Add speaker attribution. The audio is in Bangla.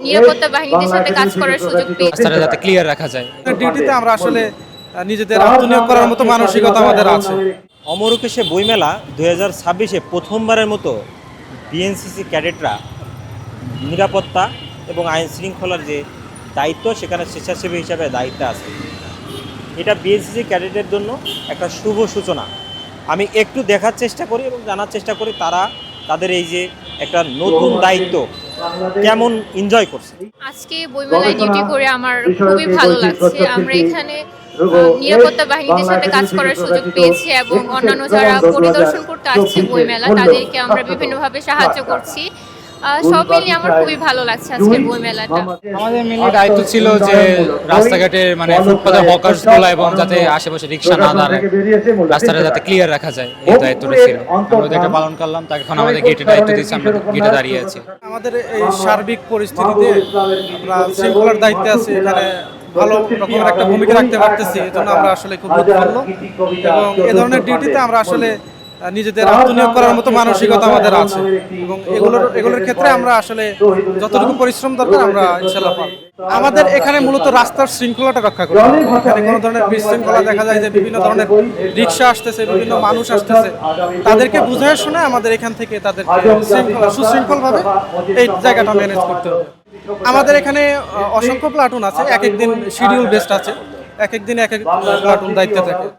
Speaker 1: নিরাপত্তা বাহিনীদের সাথে কাজ করার সুযোগ পেয়েছি।
Speaker 2: রাস্তাটা যাতে ক্লিয়ার রাখা যায়।
Speaker 3: ডিউটিতে আমরা আসলে নিজেদের আত্মনিয়োগ করার মতো মানসিকতা আমাদের আছে।
Speaker 4: অমরুকেশে বইমেলা 2026-এ প্রথমবারের মতো বিএনসিসি ক্যাডেটরা নিরাপত্তা এবং আইন শৃঙ্খলার যে দায়িত্ব সেখানে স্বেচ্ছাসেবী হিসাবে দায়িত্বে আছে। এটা বিএনসিসি ক্যাডেটের জন্য একটা শুভ সূচনা। আমি একটু দেখার চেষ্টা করি এবং জানার চেষ্টা করি তারা তাদের এই যে একটা নতুন দায়িত্ব কেমন এনজয় করছে।
Speaker 1: আজকে বইমেলায় ডিউটি করে আমার খুবই ভালো লাগছে। আমরা এখানে নিরাপত্তা বাহিনীদের সাথে কাজ করার সুযোগ পেয়েছি এবং অন্যান্য যারা পরিদর্শন করতে আসছে বইমেলা তাদেরকে আমরা বিভিন্নভাবে সাহায্য করছি। সব মিলিয়ে আমার খুবই ভালো লাগছে আজকের বইমেলাটা।
Speaker 2: আমাদের মেনলি দায়িত্ব ছিল যে রাস্তাঘাটে মানে ফুটপাতের হকার্স গুলো এবং যাতে আশেপাশে রিক্সা না দাঁড়ায় রাস্তাটা যাতে ক্লিয়ার রাখা যায় এই দায়িত্বটা ছিল। আমরা এটা পালন করলাম। তাকে এখন আমাদের গেটে দায়িত্ব দিয়েছে, আমরা গেটে দাঁড়িয়ে আছি।
Speaker 3: আমাদের এই সার্বিক পরিস্থিতিতে আমরা শৃঙ্খলার দায়িত্বে আছি, এখানে ভালো রকমের একটা ভূমিকা রাখতে পারতেছি। এজন্য আমরা আসলে খুব উৎফুল্ল এবং এ ধরনের ডিউটিতে আমরা আসলে নিজেদের আত্মনিয়োগ করার মতো মানসিকতা আমাদের আছে এবং এগুলোর ক্ষেত্রে আমরা আসলে যতটুকু পরিশ্রম দরকার আমরা ইনশাআল্লাহ পাবো। আমাদের এখানে মূলত রাস্তার শৃঙ্খলাটা রক্ষা করা। এখানে কোনো ধরনের বিশৃঙ্খলা দেখা যায় যে বিভিন্ন ধরনের রিক্সা আসতেছে, বিভিন্ন মানুষ আসতেছে, তাদেরকে বুঝায় শুনে আমাদের এখান থেকে তাদেরকে সুশৃঙ্খলভাবে এই জায়গাটা ম্যানেজ করতে হবে। আমাদের এখানে অসংখ্য প্লাটুন আছে, এক এক দিন শিডিউল বেসড আছে, এক এক দিন এক এক প্লাটুন দায়িত্বে থাকে।